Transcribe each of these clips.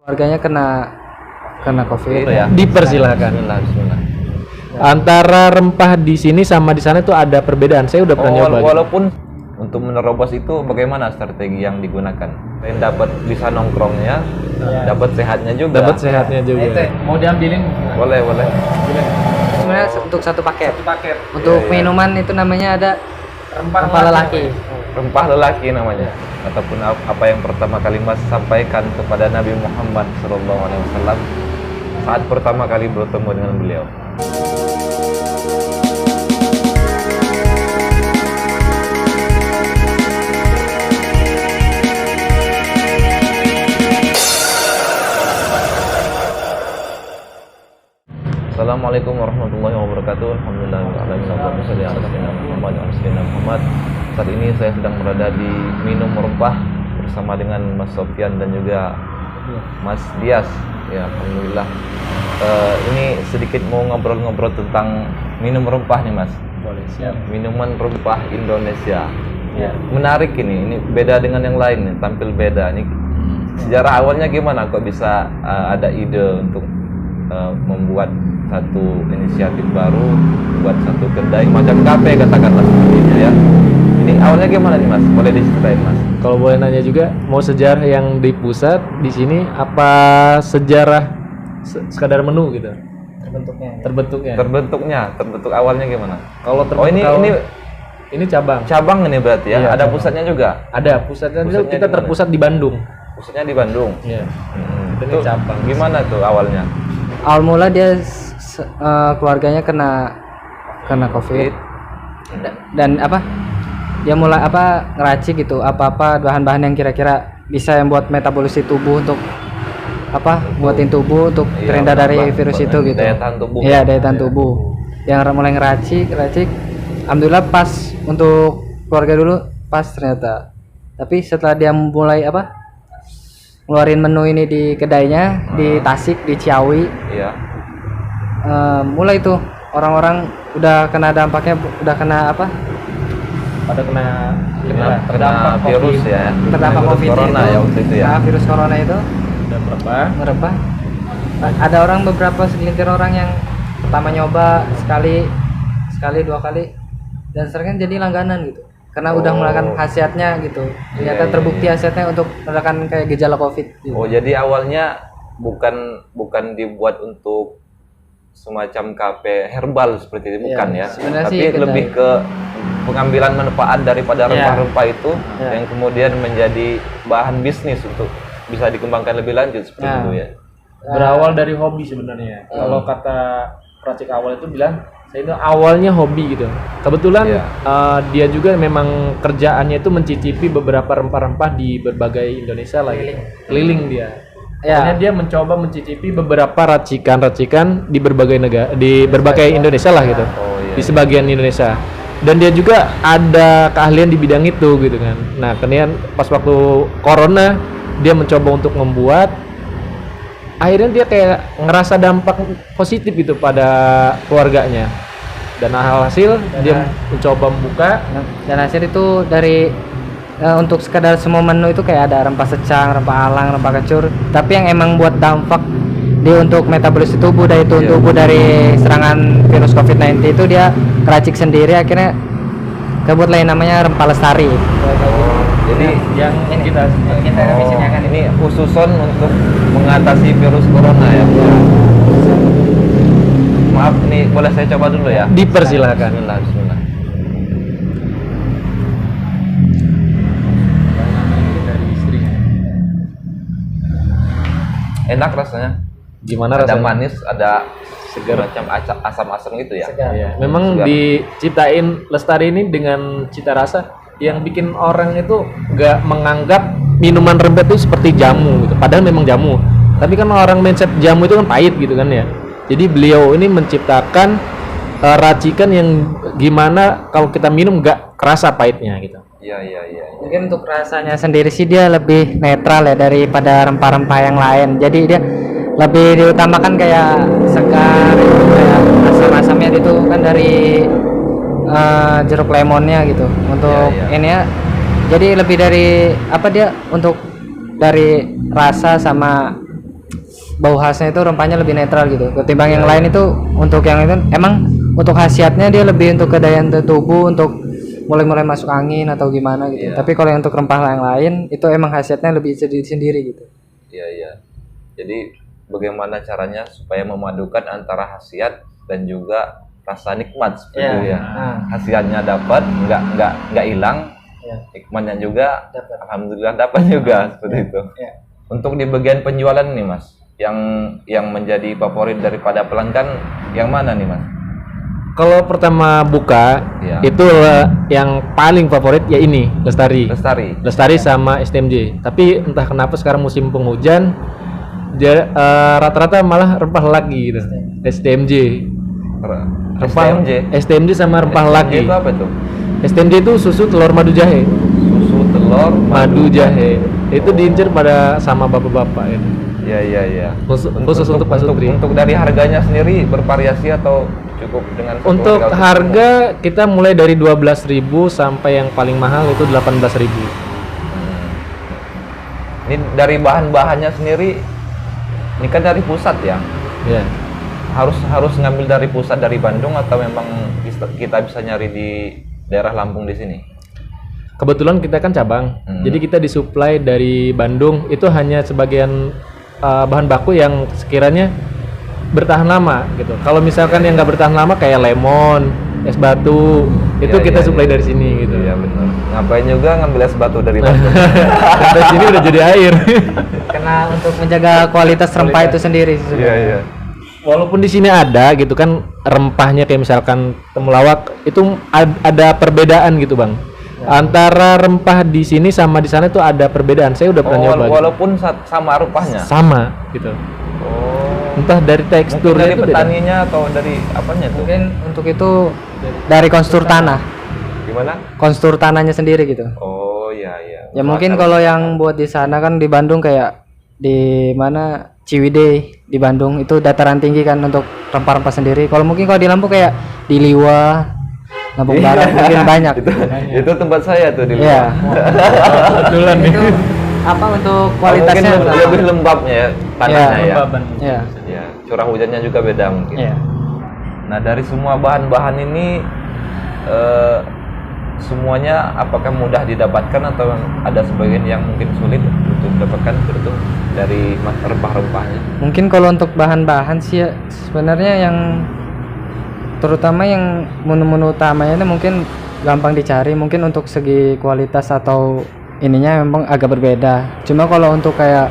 Keluarganya kena COVID. Gitu ya. Dipersilahkan. Bismillah. Antara rempah di sini sama di sana itu ada perbedaan. Saya udah pernah nyoba. Gitu. Walaupun untuk menerobos itu bagaimana strategi yang digunakan? Selain dapat bisa nongkrongnya, dapat sehatnya juga. Dapat sehatnya juga. Mau diambilin? Boleh. Sebenarnya untuk satu paket. Paket. Untuk Iya. minuman itu namanya ada Rempah rempah lelaki. Rempah lelaki namanya. Ataupun apa yang pertama kali Mas sampaikan kepada Nabi Muhammad SAW saat pertama kali bertemu dengan beliau. Assalamualaikum warahmatullahi wabarakatuh. Alhamdulillah. Saat ini saya sedang berada di Minum Rempah bersama dengan Mas Sofyan dan juga Mas Dias. Ya, alhamdulillah. Ini sedikit mau ngobrol-ngobrol tentang minum rempah nih, Mas. Boleh, siap. Minuman rempah Indonesia. Ya. Menarik ini beda dengan yang lain nih, tampil beda. Ini sejarah awalnya gimana kok bisa ada ide untuk membuat satu inisiatif baru, buat satu kedai macam kafe katakanlah sepertinya ya. Ini awalnya gimana nih Mas? Boleh diceritain Mas? Kalau boleh nanya juga, mau sejarah yang di pusat di sini apa sejarah sekadar menu gitu? Terbentuknya. Terbentuk awalnya gimana? Kalau Oh ini cabang. cabang ini berarti ya? Iya, Ada cabang. pusatnya juga? Ada pusatnya Pusatnya kita di mana? terpusat di Bandung. Pusatnya di Bandung. Iya. Ini Itu cabang. gimana tuh awalnya? Awal mula dia keluarganya kena COVID. Dan dia mulai ngeracik gitu apa bahan-bahan yang kira-kira bisa yang buat metabolisme tubuh untuk buatin tubuh untuk Iya, terhindar dari menambah virus itu gitu. daya tahan tubuh. Iya, daya tahan tubuh. Yang mulai ngeracik. Alhamdulillah pas untuk keluarga dulu pas ternyata. Tapi setelah dia mulai ngeluarin menu ini di kedainya di Tasik, di Ciawi, Iya. mulai tuh orang-orang udah kena dampaknya, udah kena Pada kena Kena virus ya. terdampak Virus COVID corona itu. ya waktu itu ya. Nah, virus corona itu udah merebak. Ada beberapa segelintir orang yang pertama nyoba sekali, dua kali, dan sekarang jadi langganan gitu. Karena udah melakukan khasiatnya gitu. Ternyata Iya, terbukti iya. khasiatnya untuk meredakan kayak gejala COVID gitu. Oh, jadi awalnya bukan dibuat untuk semacam kafe herbal seperti itu, bukan ya? sebenarnya Tapi sih kedai. lebih ke pengambilan manfaat daripada Iya. rempah-rempah itu Iya. yang kemudian menjadi bahan bisnis untuk bisa dikembangkan lebih lanjut seperti Nah. itu ya. berawal dari hobi sebenarnya. Kalau kata peracik awal itu bilang, saya itu awalnya hobi gitu. Kebetulan Iya. dia juga memang kerjaannya itu mencicipi beberapa rempah-rempah di berbagai Indonesia lah gitu. Keliling dia. Ya. Makanya dia mencoba mencicipi beberapa racikan-racikan di berbagai negara, di berbagai Indonesia lah gitu. Oh, iya. Di sebagian Indonesia. Dan dia juga ada keahlian di bidang itu gitu kan. Nah, kemudian pas waktu corona dia mencoba untuk membuat, akhirnya dia kayak ngerasa dampak positif gitu pada keluarganya. Dan hasil dia mencoba membuka. Dan hasil itu dari untuk sekadar semua menu itu kayak ada rempah secang, rempah alang, rempah kecur, tapi yang emang buat dampak dia untuk metabolisme tubuh, daya tahan Iya. tubuh dari serangan virus COVID-19 itu dia racik sendiri, akhirnya kebuat lain namanya rempah lestari. Jadi Yang kita ini khususon untuk mengatasi virus corona ya. Maaf, ini boleh saya coba dulu ya? dipersilahkan. Bismillah. Dari istrinya. Enak rasanya. Gimana Ada rasanya? manis, ada segar macam asam-asam gitu ya. Iya. Memang Segar. diciptain lestari ini dengan cita rasa yang bikin orang itu nggak menganggap minuman rempah itu seperti jamu gitu. Padahal memang jamu. Tapi kan orang mindset jamu itu kan pahit gitu kan ya. Jadi beliau ini menciptakan racikan yang gimana kalau kita minum nggak kerasa pahitnya gitu. Iya. Mungkin untuk rasanya sendiri sih dia lebih netral ya daripada rempah-rempah yang lain. Jadi dia lebih diutamakan kayak segar, kayak asam-asamnya itu kan dari jeruk lemonnya gitu. Untuk Iya. ini ya, jadi lebih dari dia untuk dari rasa sama bau khasnya itu rempahnya lebih netral gitu. Ketimbang yang lain itu untuk yang itu emang untuk khasiatnya dia lebih untuk kedayaan tubuh untuk mulai masuk angin atau gimana gitu. Iya. Tapi kalau yang untuk rempah yang lain itu emang khasiatnya lebih sendiri gitu. Iya iya. Jadi bagaimana caranya supaya memadukan antara khasiat dan juga rasa nikmat seperti itu ya. Khasiatnya dapat, nggak hilang. Nikmatnya juga, alhamdulillah dapat juga seperti itu. Untuk di bagian penjualan nih Mas, yang menjadi favorit daripada pelanggan yang mana nih Mas? Kalau pertama buka Iya. itu yang paling favorit ya ini Lestari. Lestari. Sama STMJ. Tapi entah kenapa sekarang musim penghujan rata-rata malah rempah lagi gitu. STMJ. STMJ sama rempah lagi. Itu apa itu? STMJ itu susu telur madu jahe. Susu telur Madu jahe. Itu diincar pada sama bapak-bapak ini. Iya. Khusus untuk Pak Sutri. Untuk dari harganya sendiri bervariasi atau cukup dengan satu Untuk harga harga kita mulai dari 12.000 sampai yang paling mahal itu 18.000. Ini dari bahan-bahannya sendiri, ini kan dari pusat ya. Ya. Harus ngambil dari pusat dari Bandung atau memang kita bisa nyari di daerah Lampung di sini? Kebetulan kita kan cabang, jadi kita disuplai dari Bandung itu hanya sebagian bahan baku yang sekiranya bertahan lama gitu. Kalau misalkan yang nggak bertahan lama kayak lemon, es batu, itu kita suplai dari sini gitu. Iya benar. Ngapain juga ngambil es batu dari Bandung? Dari sini udah jadi air. Karena untuk menjaga kualitas rempah itu sendiri sih sebenarnya. Iya. Walaupun di sini ada gitu kan rempahnya kayak misalkan temulawak itu ada perbedaan gitu bang. Antara rempah di sini sama di sana itu ada perbedaan. Saya udah pernah nyoba. Walaupun sama rupanya. Sama gitu. Oh. Entah dari teksturnya Dari itu beda. petaninya atau dari apanya tuh? Mungkin untuk itu dari konstur tanah. Gimana? Konstur tanahnya sendiri gitu. Oh iya. Ya mungkin kalau yang buat di sana kan di Bandung kayak di mana Ciwidey di Bandung itu dataran tinggi kan untuk rempah-rempah sendiri. Kalau mungkin kalau di Lampung kayak di Liwa, Lampung Barat mungkin banyak. Itu tempat saya tuh di Iya. Kebetulan nih. Itu apa untuk kualitasnya mungkin lebih lembabnya ya tanahnya ya. Iya. Ya, curah hujannya juga beda mungkin. Iya. Nah, dari semua bahan-bahan ini semuanya apakah mudah didapatkan atau ada sebagian yang mungkin sulit untuk didapatkan itu dari rempah-rempahnya? Mungkin kalau untuk bahan-bahan sih ya, sebenarnya yang terutama yang menu-menu utamanya itu mungkin gampang dicari, mungkin untuk segi kualitas atau ininya memang agak berbeda. Cuma kalau untuk kayak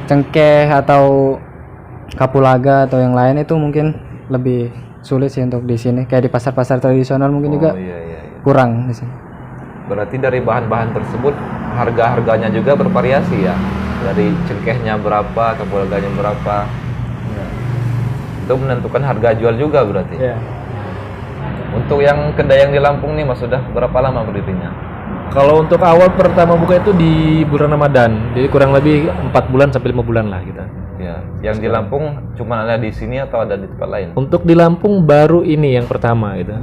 cengkeh atau kapulaga atau yang lain itu mungkin lebih sulit sih untuk di sini. Kayak di pasar-pasar tradisional mungkin juga Iya. kurang di sini. Berarti dari bahan-bahan tersebut harga-harganya juga bervariasi ya. Dari cengkehnya berapa, kapulaganya berapa. Itu menentukan harga jual juga berarti. Iya. Untuk yang kedai yang di Lampung nih Mas sudah berapa lama berdirinya? Kalau untuk awal pertama buka itu di bulan Ramadan, jadi kurang lebih 4 bulan sampai 5 bulan lah kita. Ya, yang di Lampung cuma ada di sini atau ada di tempat lain? Untuk di Lampung baru ini yang pertama gitu.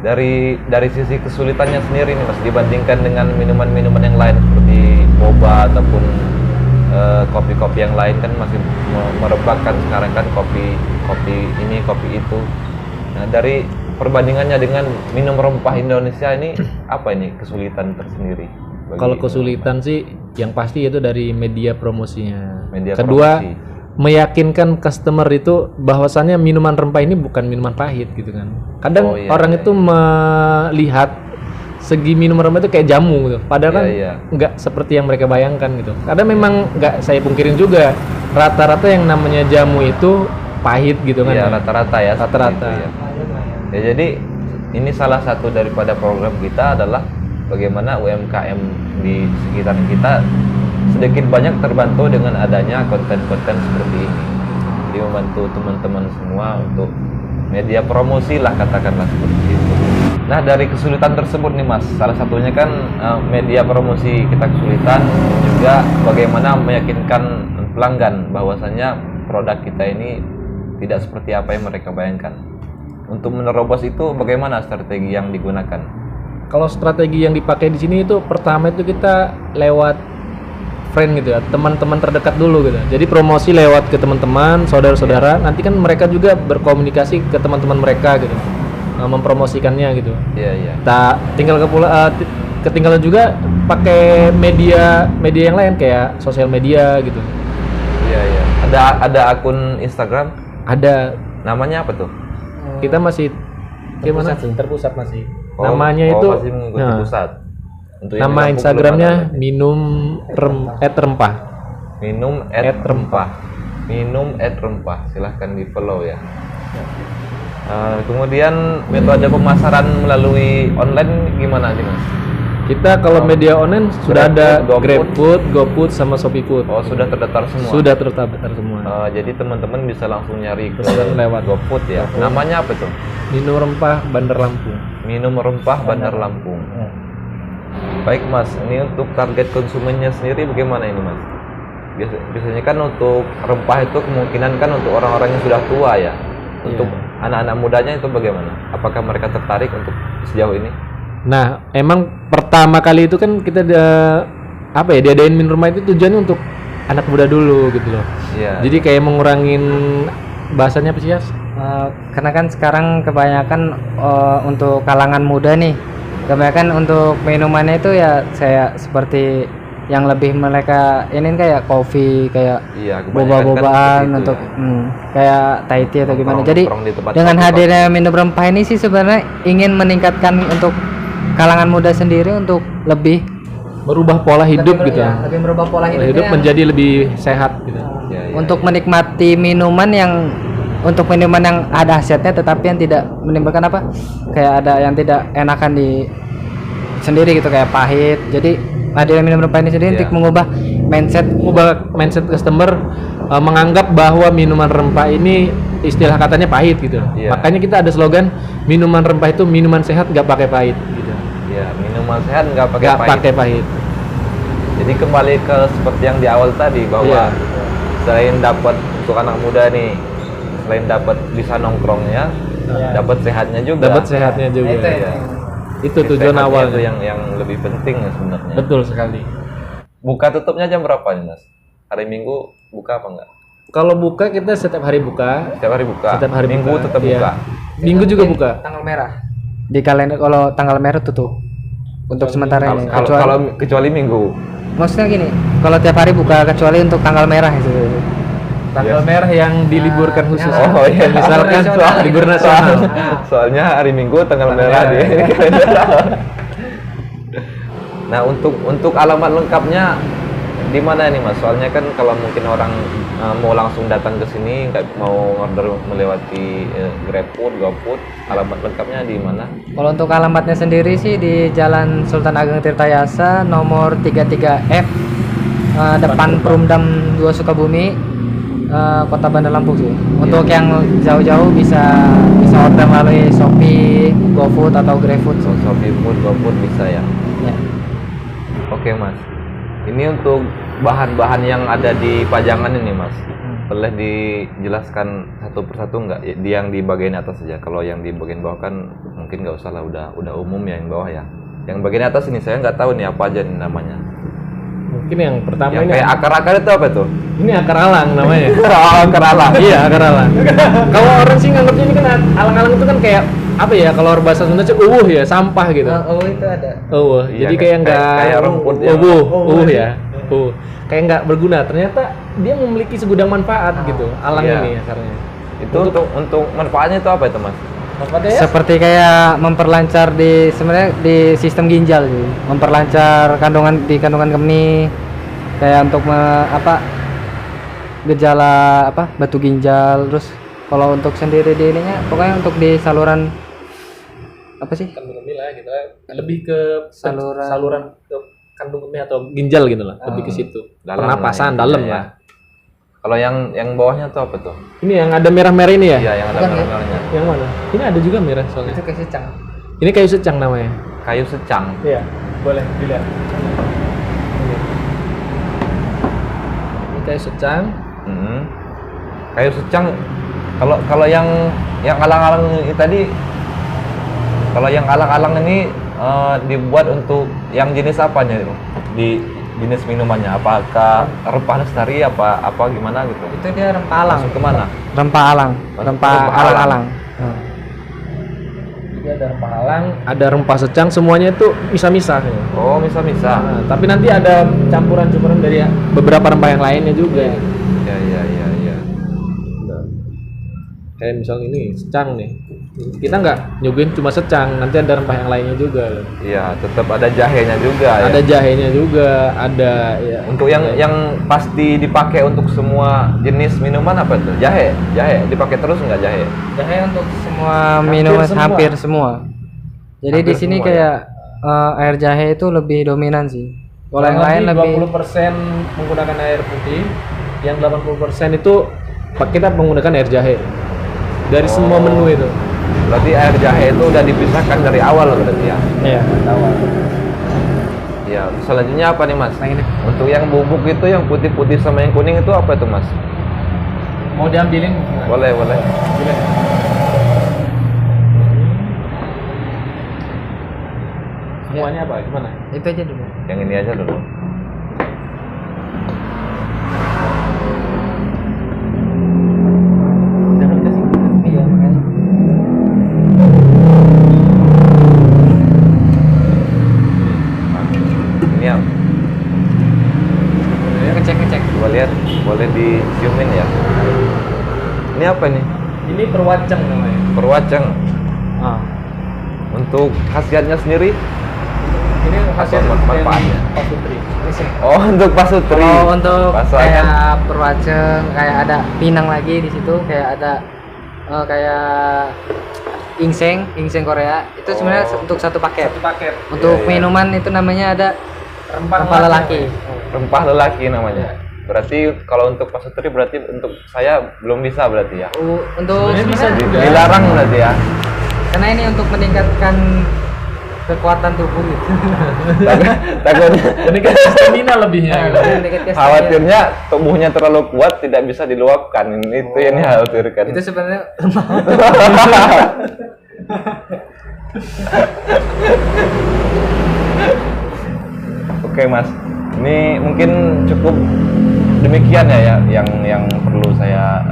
Dari sisi kesulitannya sendiri nih Mas dibandingkan dengan minuman-minuman yang lain seperti boba ataupun kopi-kopi yang lain kan masih merebakkan sekarang kan kopi ini kopi itu. Nah, dari perbandingannya dengan minum rempah Indonesia ini apa ini kesulitan tersendiri? Kalau kesulitan sih yang pasti itu dari media promosinya. Media Kedua, promosi. meyakinkan customer itu bahwasannya minuman rempah ini bukan minuman pahit gitu kan. Kadang orang itu melihat segi minuman rempah itu kayak jamu gitu. Padahal kan nggak seperti yang mereka bayangkan gitu. Kadang memang nggak saya pungkirin juga rata-rata yang namanya jamu itu pahit gitu kan. Iya, rata-rata ya. Rata-rata. Ya, jadi ini salah satu daripada program kita adalah bagaimana UMKM di sekitar kita sedikit banyak terbantu dengan adanya konten-konten seperti ini. Jadi membantu teman-teman semua untuk media promosi lah katakanlah seperti itu. Nah, dari kesulitan tersebut nih Mas, salah satunya kan media promosi kita kesulitan, juga bagaimana meyakinkan pelanggan bahwasannya produk kita ini tidak seperti apa yang mereka bayangkan. Untuk menerobos itu bagaimana strategi yang digunakan? Kalau strategi yang dipakai di sini itu pertama itu kita lewat friend gitu ya, teman-teman terdekat dulu gitu. Jadi promosi lewat ke teman-teman, saudara-saudara. Nanti kan mereka juga berkomunikasi ke teman-teman mereka gitu, mempromosikannya gitu. Iya. Tak tinggal ketinggalan juga pakai media yang lain kayak sosial media gitu. Iya. Ada akun Instagram? Ada. Namanya apa tuh? Kita masih gimana? Terpusat masih. Namanya itu masih mengikuti pusat. Untuk yang nama di Lampung Instagramnya belum ada. @rempah. Minum @rempah. Silahkan di follow ya. Kemudian metode pemasaran melalui online gimana nih Mas? Kita kalau media online sudah ada GrabFood, GrabFood, GoFood sama ShopeeFood. Oh sudah terdaftar semua? Sudah terdaftar semua. Jadi teman-teman bisa langsung nyari ke Pesan lewat GoFood ya. Namanya apa tuh? Minum Rempah Bandar Lampung. Minum Rempah Bandar Lampung. Baik Mas, ini untuk target konsumennya sendiri bagaimana ini Mas? Biasanya kan untuk rempah itu kemungkinan kan untuk orang-orang yang sudah tua ya. Untuk anak-anak mudanya itu bagaimana? Apakah mereka tertarik untuk sejauh ini? Nah, emang pertama kali itu kan kita diadain minum rumah itu tujuannya untuk anak muda dulu gitu loh. Iya. Jadi kayak mengurangin bahasanya apa sih, Yas? Karena kan sekarang kebanyakan untuk kalangan muda nih, kebanyakan untuk minumannya itu ya saya seperti yang lebih mereka ini kayak kopi, kayak Iya, kebanyakan boba-bobaan kan seperti itu untuk ya. kayak Thai tea atau gimana. Jadi Nongkrong di tempat dengan kopi-kopi. hadirnya minum rempah ini sih sebenarnya ingin meningkatkan untuk kalangan muda sendiri untuk lebih Merubah pola hidup gitu. lebih merubah pola Pola hidup menjadi lebih sehat gitu. Iya. untuk menikmati minuman yang ada khasiatnya tetapi yang tidak menimbulkan apa kayak ada yang tidak enakan di sendiri gitu kayak pahit. Jadi hadirnya minum rempah ini sendiri untuk mengubah mindset customer menganggap bahwa minuman rempah ini istilah katanya pahit gitu. Iya. Makanya kita ada slogan minuman rempah itu minuman sehat nggak pakai pahit gitu. Iya, minuman sehat nggak pakai Nggak pahit. pakai pahit. Jadi kembali ke seperti yang di awal tadi bahwa Iya. selain dapat untuk anak muda nih, selain dapat bisa nongkrongnya, dapat sehatnya juga. Dapat sehatnya juga. Iya. Itu tujuan Sehatnya awal itu yang lebih penting ya sebenarnya. Betul sekali. Buka tutupnya jam berapa nih Mas? Hari Minggu buka apa enggak? Kalau buka kita setiap hari buka. Setiap hari buka. Setiap hari Minggu buka, tetap iya. buka. Minggu juga buka. tanggal merah di kalender. Kalau tanggal merah tutup untuk sementara ini Kecuali Minggu. maksudnya gini, kalau tiap hari buka kecuali untuk tanggal merah itu. Tanggal merah yang diliburkan khusus. Oh iya. Misalkan libur nasional. Soalnya hari Minggu tanggal merah di Nah, untuk alamat lengkapnya di mana nih Mas? Soalnya kan kalau mungkin orang mau langsung datang ke sini nggak mau order melewati GrabFood, GoFood, alamat lengkapnya di mana? Kalau untuk alamatnya sendiri sih di Jalan Sultan Ageng Tirtayasa nomor 33F depan Perumdam 2 Sukabumi, Kota Bandar Lampung sih. Untuk yang jauh-jauh bisa order melalui Shopee, GoFood atau GrabFood. ShopeeFood, GoFood bisa ya. Ya. Oke Mas. Ini untuk bahan-bahan yang ada di pajangan ini Mas. Boleh dijelaskan satu persatu nggak? Yang di bagian atas saja. Kalau yang di bagian bawah kan mungkin nggak usah lah, udah umum ya yang bawah ya. Yang bagian atas ini saya nggak tahu nih apa aja nih namanya. Mungkin yang pertama Yang ini kayak akar-akar itu apa tuh? ini akar alang namanya. Oh, akar alang. Iya, akar alang. Kalau orang sih nganggapnya ini kan alang-alang itu kan kayak apa ya, kalau bahasa Sunda sih ya, sampah gitu. Oh itu ada. Iya, Jadi kayak enggak kayak rumput ya. ya. Kayak enggak berguna. Ternyata dia memiliki segudang manfaat gitu. Alang Iya. ini akarnya. Itu untuk manfaatnya itu apa itu Mas? Seperti kayak memperlancar sebenarnya di sistem ginjal sih. Memperlancar kandungan kemih kayak untuk gejala batu ginjal. Terus kalau untuk sendiri di ininya pokoknya untuk di saluran apa sih? Kandung kemih lah gitu. Lebih ke Saluran ke kandung kemih atau ginjal gitu lah, lebih ke situ. Dalam Pernapasan lah, dalam ya. lah. Kalau yang bawahnya tuh apa tuh? Ini yang ada merah-merah ini ya? Iya, yang ada Bukan ya? merah-merahnya. Yang mana? Ini ada juga merah soalnya. Itu kayak secang. Ini kayu secang namanya. Kayu secang. Iya, boleh dilihat. Ini kayu secang. Mhm. Kayu secang. Kalau yang alang-alang ini tadi, kalau yang alang-alang ini dibuat untuk yang jenis apanya itu? jenis minumannya? Apakah rempah lestari apa gimana gitu? Itu dia rempah alang. Masuk kemana? Rempah alang. Masuk Rempah rempah alang. alang-alang. Jadi ada rempah alang, ada rempah secang, semuanya itu misah-misah. Oh, misah-misah. Nah, tapi nanti ada campuran-campuran dari beberapa rempah yang lainnya juga. Ya. Kayak misalnya ini secang nih, kita nggak nyuguhin cuma secang, nanti ada rempah yang lainnya juga. Iya, tetap ada jahenya juga ya. Ada jahenya juga, ada ya. Untuk yang pasti dipakai untuk semua jenis minuman apa tuh? Jahe dipakai terus nggak jahe? Jahe untuk semua minuman hampir semua. Jadi Hampir di sini semua, kayak air jahe itu lebih dominan sih. Kalau yang lain lebih 20% menggunakan air putih, yang 80% itu kita menggunakan air jahe. Dari semua menu itu. Berarti air jahe itu udah dipisahkan dari awal berarti ya? Iya. Ya, selanjutnya apa nih Mas? Nah, ini. Untuk yang bubuk itu yang putih-putih sama yang kuning itu apa itu Mas? Mau diambilin? Boleh. Semuanya apa? Gimana? Itu aja dulu. Yang ini aja dulu. Jangan kasih. Iya, makanya. Ini ya, Ngecek. gua lihat boleh diciumin ya. Ini apa nih? Ini perwacang namanya. Perwacang. Ah. Untuk khasiatnya sendiri? Ini hasil manfaatnya? pasutri. Oh, untuk pasutri. Kalau untuk Pasangan. kayak perwaceng, kayak ada pinang lagi di situ, kayak ada kayak ginseng Korea. Itu sebenarnya untuk satu paket. Paket. Untuk Iya. minuman itu namanya ada Rempah rempah lelaki. Rempah lelaki namanya. Berarti kalau untuk pasutri berarti untuk saya belum bisa berarti ya. Untuk Sebenarnya bisa sebenarnya- juga. Dilarang berarti ya. karena ini untuk meningkatkan kekuatan tubuh gitu. Takutnya Meningkat stamina lebihnya. Gitu. Meningkatkan khawatirnya tubuhnya terlalu kuat tidak bisa diluapkan. Itu yang dikhawatirkan. itu sebenarnya Oke Mas, ini mungkin cukup demikian ya yang perlu saya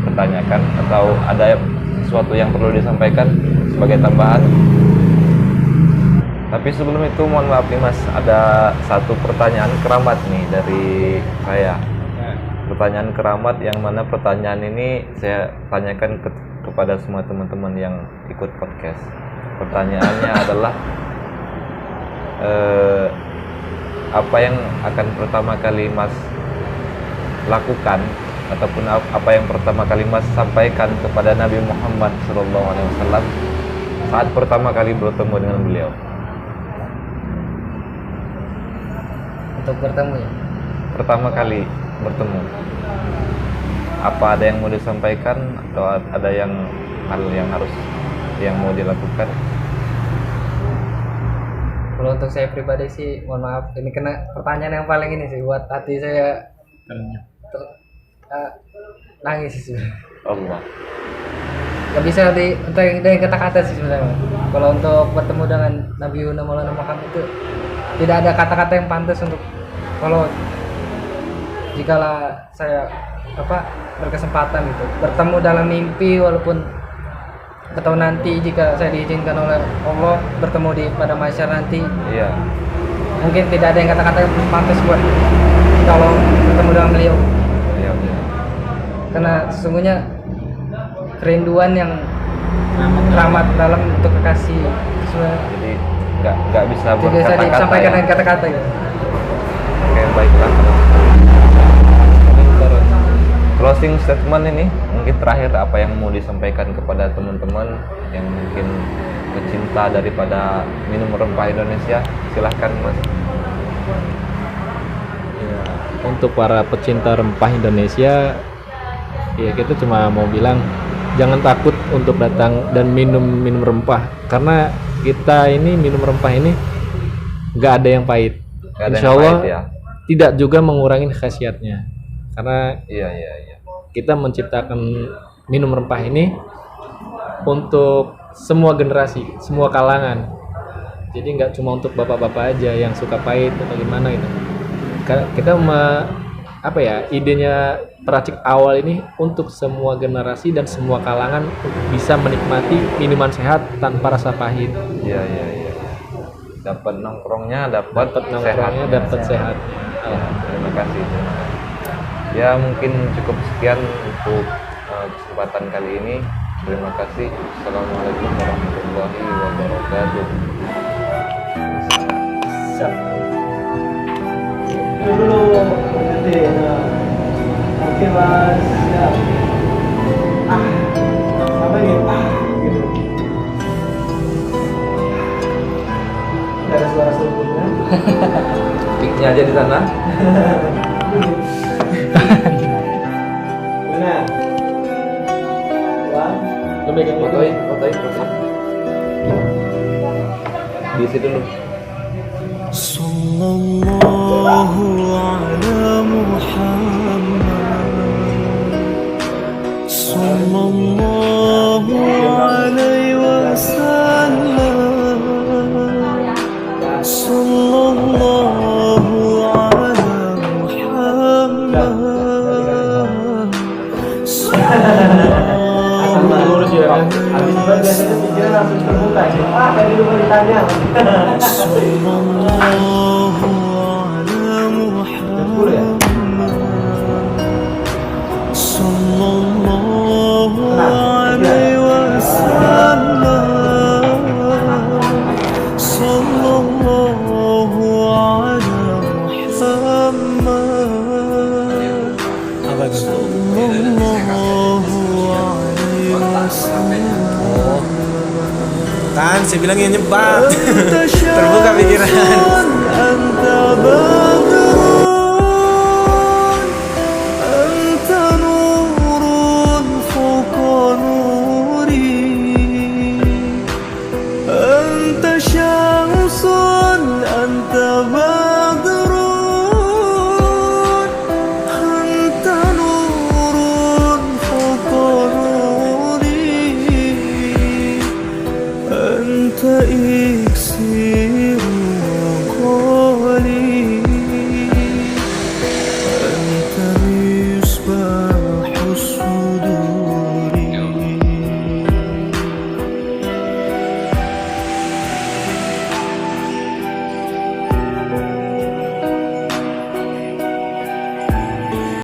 pertanyakan, atau ada sesuatu yang perlu disampaikan sebagai tambahan. Tapi sebelum itu mohon maaf nih Mas, ada satu pertanyaan keramat nih dari saya. Pertanyaan keramat yang mana pertanyaan ini saya tanyakan kepada semua teman-teman yang ikut podcast. Pertanyaannya adalah apa yang akan pertama kali Mas lakukan ataupun apa yang pertama kali Mas sampaikan kepada Nabi Muhammad SAW saat pertama kali bertemu dengan beliau? untuk bertemu ya. Pertama kali bertemu, apa ada yang mau disampaikan atau ada hal yang mau dilakukan? Kalau untuk saya pribadi sih, mohon maaf, ini kena pertanyaan yang paling ini sih buat hati saya nangis sih sebenarnya. Allah. Gak bisa dengan kata-kata sih sebenarnya. Kalau untuk bertemu dengan Nabi Maulana Muhammad itu tidak ada kata-kata yang pantas untuk, kalau jikalau saya berkesempatan gitu bertemu dalam mimpi, walaupun atau nanti jika saya diizinkan oleh Allah bertemu pada masyar nanti, Iya. mungkin tidak ada yang kata-kata yang pantas buat kalau bertemu dengan beliau, Iya. karena sesungguhnya kerinduan yang teramat dalam untuk kekasih sebenarnya Jadi nggak bisa tidak bisa berkata-kata disampaikan ya. dengan kata-kata gitu. Oke, baiklah. Closing statement ini mungkin terakhir, apa yang mau disampaikan kepada teman-teman yang mungkin pecinta daripada minum rempah Indonesia? Silahkan Mas. Ya, untuk para pecinta rempah Indonesia, ya kita cuma mau bilang jangan takut untuk datang dan minum rempah, karena kita ini minum rempah ini nggak ada yang pahit. Nggak ada Insya yang Allah pahit ya. tidak juga mengurangi khasiatnya, karena Iya. kita menciptakan minum rempah ini untuk semua generasi, semua kalangan. Jadi nggak cuma untuk bapak-bapak aja yang suka pahit atau gimana gitu. kita apa ya, idenya peracik awal ini untuk semua generasi dan semua kalangan bisa menikmati minuman sehat tanpa rasa pahit. Iya. Dapat nongkrongnya, dapat Nongkrongnya, dapat sehat. Terima kasih. Ya mungkin cukup sekian untuk kesempatan kali ini. Terima kasih. Assalamualaikum warahmatullahi wabarakatuh. Dulu nanti oke mas ya. Sampai nih gitu. Nggak ada suara sebelumnya. Piknya aja di sana. Benar. Uang. Lo megang Fotoin. Di situ dulu. Sallallahu ala Muhammad Sallallahu alaihi wasallam Sallallahu ala Muhammad lurus ya kan. Habis itu biasanya pikiran langsung terbuka sih. Dari dulu ditanya. Sallallahu ala Muhammad Sallallahu alaihi wasallam Sallallahu ala Muhammad Sallallahu alaihi wasallam. Kan saya bilangnya nyebat. Terbuka pikiran. Anta badrun Anta nurun fawqa nuri Anta syamsun Anta badrun Anta nurun fawqa nuri أنت إكسير